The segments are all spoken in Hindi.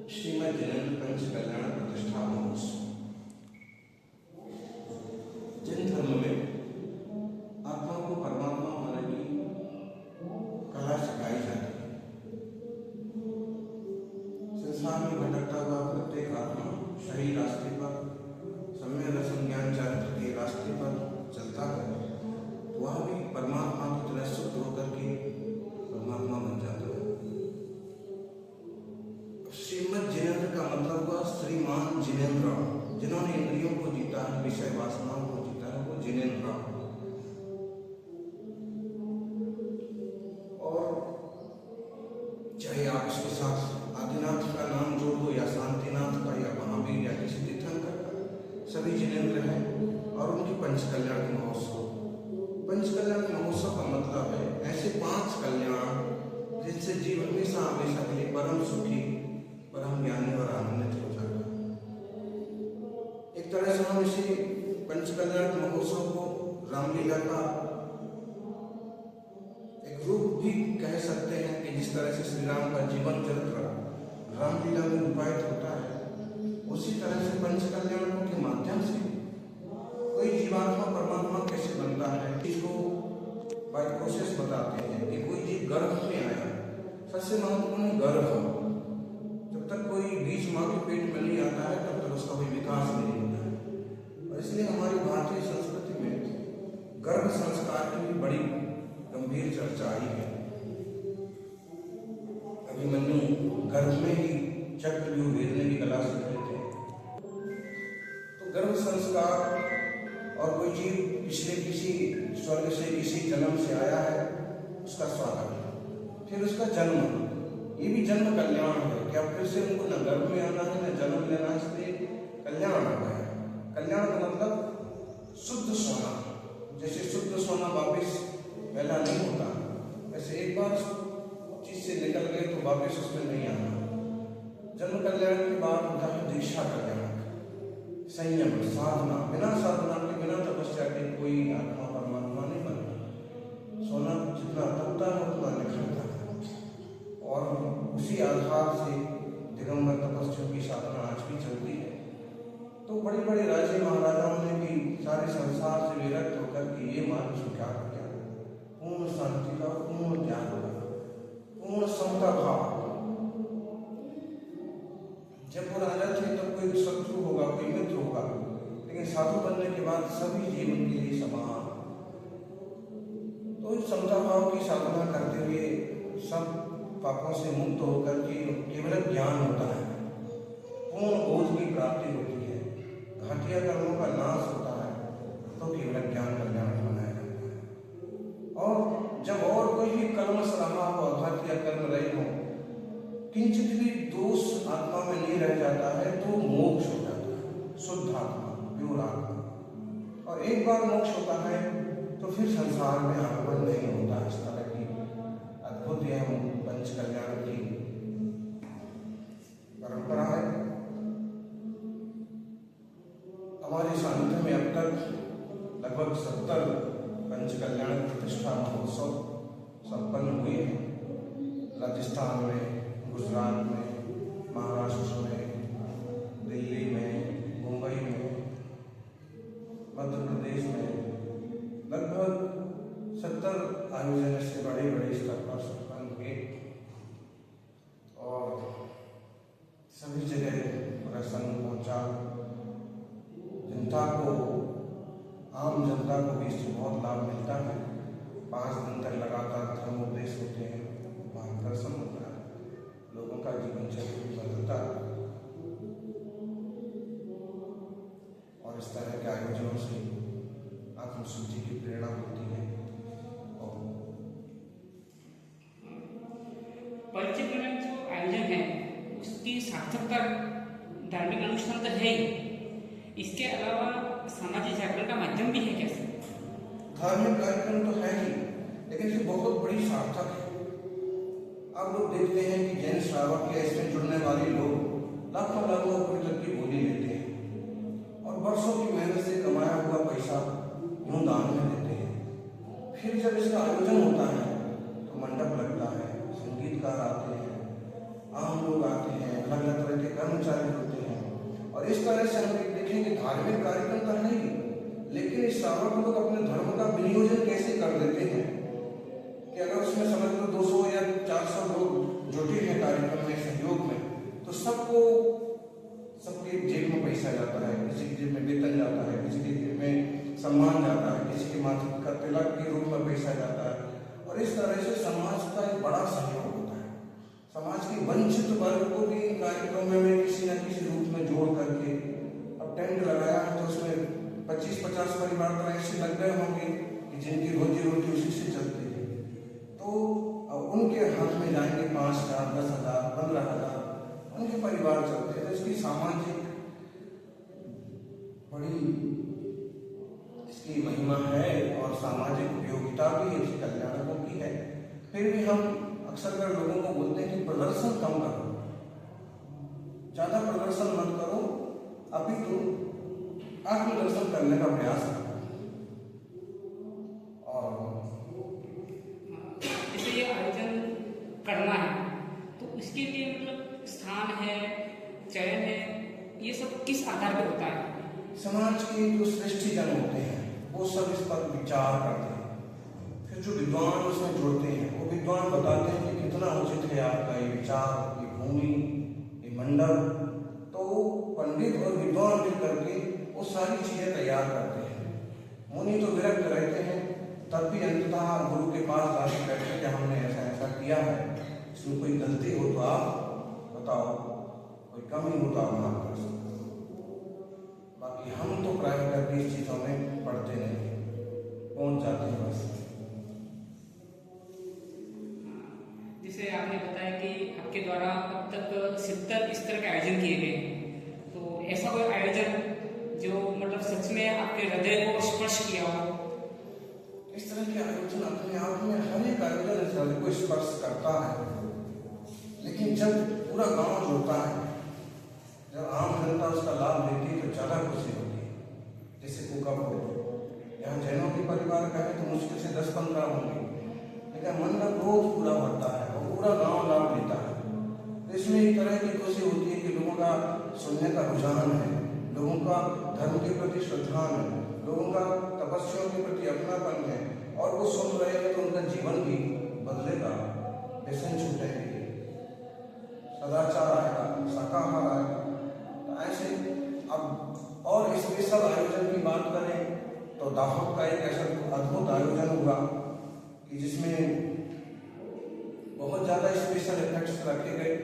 श्रीमद् जिनेन्द्र पंच कल्याण प्रतिष्ठा महोत्सव। जैन धर्म में आत्मा को परमात्मा होने की कला सिखाई जाती है। संसार में भटकता हुआ प्रत्येक आत्मा सही रास्ते पर, सम्यक रसम ज्ञान चरित्र के रास्ते पर चलता है, वह भी परमात्मा की तरह शुद्ध होकर के परमात्मा बन जाता है। श्रीमद् जिनेन्द्र का मतलब हुआ श्रीमान जिनेन्द्र, जिन्होंने इंद्रियों को जीता है, विषय वासनाओं को जीता है, वो जिनेन्द्र। और चाहे आप इसके साथ आदिनाथ का नाम जोड़ दो या शांतिनाथ का या महावीर या किसी तीर्थंकर का, सभी जिनेन्द्र हैं। और उनकी पंचकल्याण महोत्सव, पंचकल्याण महोत्सव का मतलब है ऐसे 5 कल्याण जिनसे जीवन में हमेशा के लिए परम सुखी, परम ज्ञानी और आनंदित हो जाता है। एक तरह से हम इसी पंचकल्याण महोत्सव को रामलीला का एक रूप भी कह सकते हैं कि जिस तरह से श्री राम का जीवन चरित्र रामलीला में रूपायित होता है, उसी तरह से पंचकल्याणों के माध्यम से कोई जीवात्मा परमात्मा कैसे बनता है, इसको बाय प्रोसेस बताते हैं कि कोई जीव गर्भ में आया, सबसे महत्वपूर्ण गर्भ। जब तक कोई बीज माँ के पेट में नहीं आता है तब तक उसका कोई विकास नहीं होता है। और इसलिए हमारी भारतीय संस्कृति में गर्भ संस्कार की भी बड़ी गंभीर चर्चा आई है। अभिमन्यु गर्भ में ही चक्रव्यूह भेदने की कला सीख रहे थे। तो गर्भ संस्कार, और कोई जीव पिछले किसी स्वर्ग से किसी जन्म से आया है, उसका स्वागत, फिर उसका जन्म, ये भी जन्म कल्याण है। क्या फिर से उनको न गर्भ में आना है न जन्म लेना है, इसलिए कल्याण आता है। कल्याण का मतलब शुद्ध सोना। जैसे शुद्ध सोना वापिस पहला नहीं होता, वैसे एक बार चीज से निकल गए तो वापिस उसमें नहीं आना। जन्म कल्याण के बाद होता है दीक्षा कल्याण, संयम, साधना। बिना साधना के, बिना तपस्या के कोई आत्मा परमात्मा नहीं बनता। सोना जितना तपता है उतना निखरता है। और उसी आधार से दिगंबर तपस्वियों की साधना आज भी चलती है। तो बड़े बड़े राजे महाराजाओं ने भी सारे संसार से विरक्त होकर के ये मार्ग स्वीकार किया, पूर्ण शांति का, पूर्ण ज्ञान का, पूर्ण समता भाव। जब वो राजा थे तब कोई शत्रु होगा, कोई मित्र होगा, लेकिन साधु बनने के बाद सभी जीवन के लिए समान। तो समता भाव की साधना करते हुए सब पापों से मुक्त होकर के केवल ज्ञान होता है, पूर्ण बोध की प्राप्ति होती है, घाटिया कर्मों का नाश होता है, तो केवल ज्ञान कल्याण बनाया जाता है। और जब और कोई भी कर्म सराहा हो, घाटिया कर्म रहे हो, किंचित भी दोष आत्मा में नहीं रह जाता है, तो मोक्ष हो जाता है, शुद्ध आत्मा, प्योर आत्मा। और एक बार मोक्ष होता है तो फिर संसार में आगमन नहीं होता। इस तरह की अद्भुत यह पंच कल्याण की परंपरा है। हमारे सानिध्य में अब तक लगभग 70 पंच कल्याण प्रतिष्ठा महोत्सव संपन्न हुए हैं। राजस्थान में, गुजरात में, महाराष्ट्र में, दिल्ली में, मुंबई में, मध्य प्रदेश में लगभग 70 आयोजन से बड़े बड़े स्तर पर संपन्न हुए। और सभी जगह प्रसन्न पहुंचा। जनता को, आम जनता को भी इससे बहुत लाभ मिलता है। 5 दिन तक लगातार धर्मोपदेश होते हैं, मार्गदर्शन होता है, लोगों का जीवन चक्र बदलता है। और इस तरह के आयोजनों से आत्मशुद्धि की प्रेरणा होती है। और पंचकल्याण जो आयोजन है उसकी सार्थकता धार्मिक अनुष्ठान तो है ही, इसके अलावा सामाजिक जागरण का माध्यम भी है कैसे? धार्मिक कार्यक्रम तो है ही, लेकिन ये बहुत बड़ी सार्थक है। आप लोग देखते हैं कि जैन श्रावक या इसमें जुड़ने वाले लोग लाखों रुपए तक की बोली लेते हैं और वर्षों की मेहनत से कमाया हुआ पैसा यूं दान में देते हैं। फिर जब इसका आयोजन होता है तो मंडप लगता है, संगीतकार आते हैं, आम लोग आते हैं, अलग अलग तरह के कर देते हैं कि अगर उसमें समझ लो 200 या 400 लोग जुटे हैं कार्यक्रम में, सहयोग में, तो सबके जेब में पैसा जाता है, किसी के जेब में वेतन जाता है, किसी के जेब में सम्मान जाता है, किसी के माथे का तिलक के रूप में पैसा जाता है। और इस तरह से समाज का एक बड़ा सहयोग होता है। समाज के वंचित वर्ग को भी कार्यक्रम में किसी न किसी रूप में जोड़ करके, अब टेंट लगाया है तो उसमें 25-50 परिवार तो ऐसे लग गए होंगे कि जिनकी रोजी रोटी उसी से चलती है, तो अब उनके हाथ में जाएंगे 5,000, 10,000, 15,000, उनके परिवार चलते हैं। इसकी सामाजिक बड़ी इसकी महिमा है और सामाजिक उपयोगिता भी इसकी कल्याणकों की है। फिर भी हम अक्सर कर लोगों को बोलते हैं कि प्रदर्शन कम करो, ज्यादा प्रदर्शन मत करो, अपितु आत्मदर्शन करने का प्रयास करो। और जैसे ये आयोजन करना है तो उसके लिए मतलब स्थान है, चयन है, ये सब किस आधार पर होता है? समाज के जो श्रेष्ठी जन होते हैं वो सब इस पर विचार करते हैं। फिर जो विद्वान उसमें जुड़ते हैं वो विद्वान बताते हैं कि कितना उचित है आपका ये विचार, ये भूमि, ये मंडप। तो पंडित और विद्वान मिल करके वो सारी चीजें तैयार करते हैं। मुनि तो विरक्त रहते हैं, तब भी अंततः गुरु के पास जाके कहते हैं कि हमने ऐसा ऐसा किया है, इसमें कोई गलती हो तो आप बताओ, कोई कमी हो तो आप माफ कर सकते। बाकी हम तो प्राय करके इस चीजों में पढ़ते नहीं, पहुंच जाते हैं बस। जैसे आपने बताया कि आपके द्वारा अब तक 70 इस तरह के आयोजन किए गए, तो ऐसा कोई आयोजन जो मतलब सच में आपके हृदय को स्पर्श किया हो? इस तरह के आयोजन अपने आप में हर एक आयोजन हृदय को स्पर्श करता है, लेकिन जब पूरा गांव जुड़ता है, जब आम जनता उसका लाभ लेती है तो ज्यादा खुशी होती है। जैसे कुकापुर, यहाँ जैनों के परिवार का है तो मुश्किल से 10-15 होंगे, लेकिन मंडप रोज पूरा भरता है और पूरा गांव लाभ लेता है। तो इसमें एक तरह की खुशी होती है कि लोगों का सुनने का रुझान है, लोगों का धर्म के प्रति श्रद्धान है, लोगों का तपस्याओं के प्रति अपनापन है, और वो सुन रहे हैं तो उनका जीवन भी बदलेगा, व्यसन छूटेंगे, सदाचार आएगा, शाकाहार आएगा। ऐसे अब और स्पेशल आयोजन की बात करें तो दाहोद का एक ऐसा अद्भुत आयोजन हुआ कि जिसमें बहुत ज्यादा स्पेशल इफेक्ट्स रखे गए,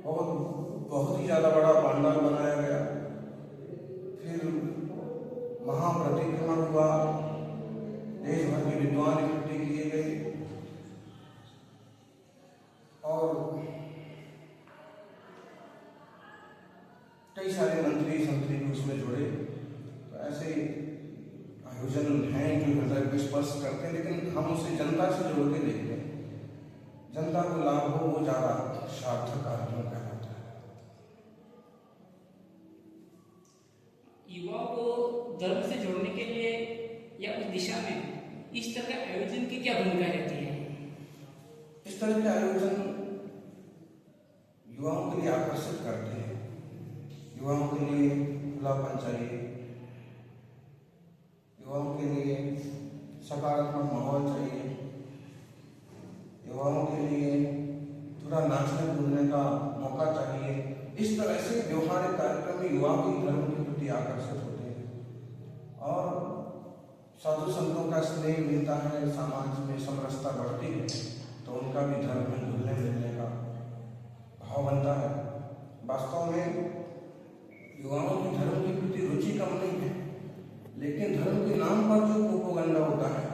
बहुत ही ज्यादा बड़ा पंडाल बनाया गया, फिर महाप्रतिक्रमण हुआ, देश भर के विद्वान इकट्ठे किए गए और कई सारे मंत्री संतरी भी उसमें जुड़े। तो ऐसे आयोजन हैं जो हृदय को स्पर्श करते हैं, लेकिन हम उसे जनता से जोड़ के देखते हैं, जनता को लाभ हो वो ज्यादा सार्थक कार्यक्रम कहलाता है। युवाओं को धर्म से जोड़ने के लिए या उस दिशा में इस तरह के आयोजन की क्या भूमिका रहती है? इस तरह के आयोजन युवाओं के लिए आकर्षित करते हैं, युवाओं के लिए खुलापन चाहिए, युवाओं के लिए सकारात्मक माहौल चाहिए, युवाओं के लिए थोड़ा नाचने कूदने का मौका चाहिए। इस तरह से व्यवहारिक कार्यक्रम में युवा भी धर्म के प्रति आकर्षित होते हैं और साधु संतों का स्नेह मिलता है, समाज में समरसता बढ़ती है, तो उनका भी धर्म में घुलने मिलने का भाव बनता है। वास्तव में युवाओं की धर्म के प्रति रुचि कम नहीं है, लेकिन धर्म के नाम पर जो प्रोपेगेंडा होता है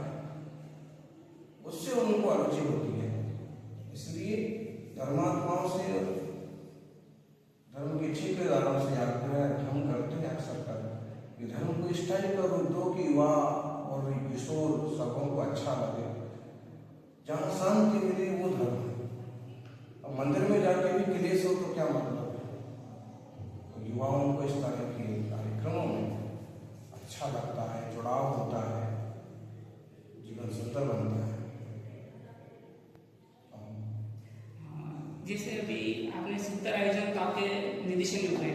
उससे उनको अरुचि होती है। इसलिए धर्मात्माओं से, धर्म के ठेकेदारों से आग्रह हम करते हैं अक्सर कर कि धर्म को इस टाइप का रूप दो कि युवा और किशोर सबों को अच्छा लगे, जहाँ शांति मिले वो धर्म है। अब मंदिर में जाके भी क्लेश हो तो क्या मतलब है? तो युवाओं को इस तरह के कार्यक्रमों में अच्छा लगता है, जुड़ाव होता है, जीवन सुंदर बनता है। जैसे अभी आपने 70 आयोजन तो आपके निर्देशन में हुए,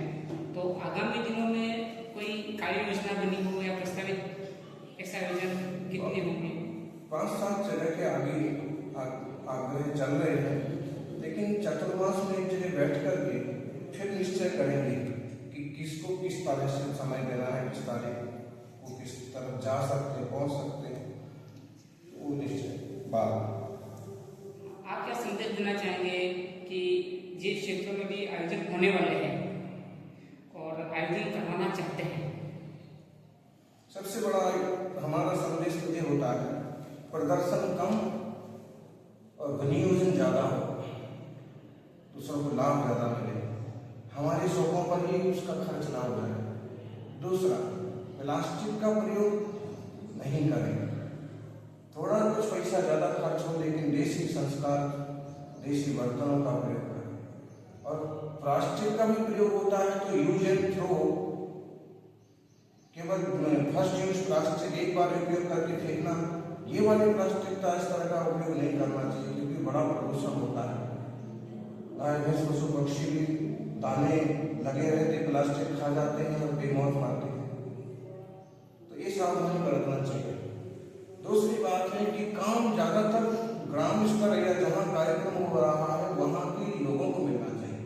तो आगामी दिनों में कोई कार्य योजना बनी हो या प्रस्तावित ऐसा आयोजन कितनी होंगी? 5-7 जगह के आगे चल रहे हैं, लेकिन चतुर्मास में एक जगह बैठ करके फिर निश्चय करेंगे कि किसको किस तरह से समय देना है, किस तारीख वो किस तरफ जा सकते हैं, पहुंच सकते हैं, वो निश्चय बात। आप क्या संदेश देना चाहेंगे कि जिस क्षेत्रों में भी आयोजन होने वाले हैं और आयोजन करवाना चाहते हैं? सबसे बड़ा हमारा संदेश तो ये होता है, प्रदर्शन कम और विनियोजन ज्यादा हो, दूसरों को लाभ ज्यादा मिले, हमारे शौकों पर ही उसका खर्च ना हो जाए। दूसरा, प्लास्टिक का प्रयोग नहीं करें, थोड़ा कुछ पैसा ज्यादा खर्च हो लेकिन देसी संस्कार, देसी बर्तनों का प्रयोग करें। और प्लास्टिक का भी प्रयोग होता है तो यूज एंड थ्रो, केवल फर्स्ट यूज प्लास्टिक एक बार उपयोग करके फेंकना, ये वाले प्लास्टिक का इस तरह का उपयोग नहीं करना चाहिए, क्योंकि बड़ा प्रदूषण होता है। गाय भैंस पशु पक्षी भी दाने लगे रहते प्लास्टिक खा जाते हैं और बेमौत मारते हैं, तो ये सावधानी बरतना चाहिए। दूसरी बात है कि काम ज्यादातर ग्राम स्तर या जहाँ कार्यक्रम हो रहा है वहाँ के लोगों को मिलना चाहिए।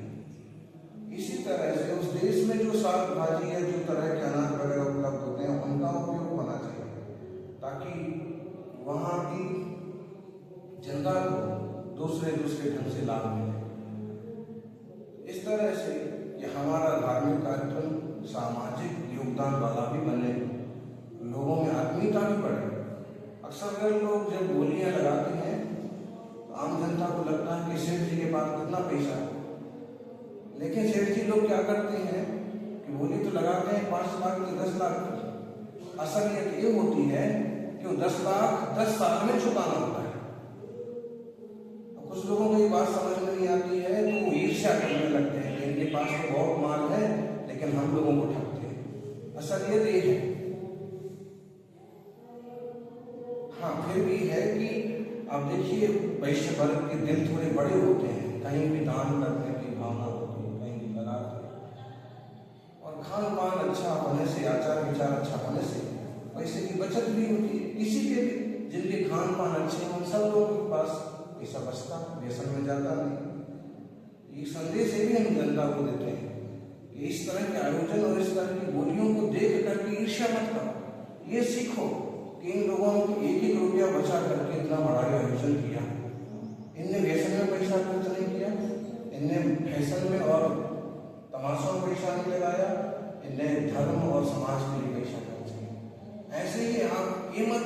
इसी तरह से उस देश में जो साग भाजी या जो तरह के अनाज वगैरह उपलब्ध होते हैं उनका उपयोग होना चाहिए, ताकि वहाँ की जनता को दूसरे ढंग से लाभ मिले। इस तरह से कि हमारा धार्मिक कार्यक्रम सामाजिक योगदान वाला भी बने, लोगों में आत्मीयता भी बढ़े। अक्सर लोग जब बोलियां लगाते हैं तो आम जनता को लगता है कि सेठ जी के पास कितना पैसा है, लेकिन सेठ जी लोग क्या करते हैं कि बोली तो लगाते हैं 5 लाख की 10 लाख की, असलियत ये होती है कि वो 10 लाख 10 साल में चुकाना होता है। तो कुछ लोगों को ये बात समझ में नहीं आती है तो वो ईर्ष्या करने लगते हैं कि इनके पास तो बहुत माल है लेकिन हम लोगों को ठगते हैं। असलियत ये है। हाँ, फिर भी है कि अब देखिए वैश्य वर्ग के दिल थोड़े बड़े होते हैं, कहीं भी दान करने की भावना होती है, कहीं भी लगाते हैं, और खान पान अच्छा होने से, आचार विचार अच्छा होने से पैसे की बचत भी होती है। किसी के भी जिनके खान पान अच्छे हैं उन सब लोगों के पास पैसा बचता, व्यसन में जाता नहीं। ये संदेश भी हम जनता को देते हैं कि इस तरह के आयोजन और इस तरह की बोलियों को देख करके ईर्ष्या मत करो, ये सीखो कि इन लोगों ने 1-1 रुपया बचा करके इतना बड़ा आयोजन किया, इनने व्यसन में पैसा खर्च नहीं किया, इनने फैशन में और तमाशों में पैसा नहीं लगाया, इनने धर्म और समाज के लिए पैसा खर्च किया। ऐसे ही आप ये मत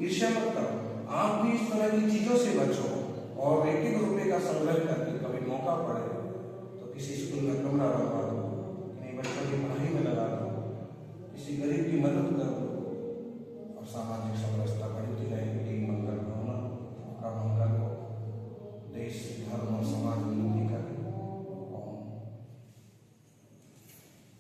ईर्ष्या मत करो, आप भी इस तरह की चीजों से बचो और 1-1 रुपये का संग्रह करके कभी मौका पड़े तो किसी स्कूल में कमरा बनवा दो, किन्हीं बच्चों की पढ़ाई में लगा दो, किसी गरीब की मदद करो और सामाजिक समरसता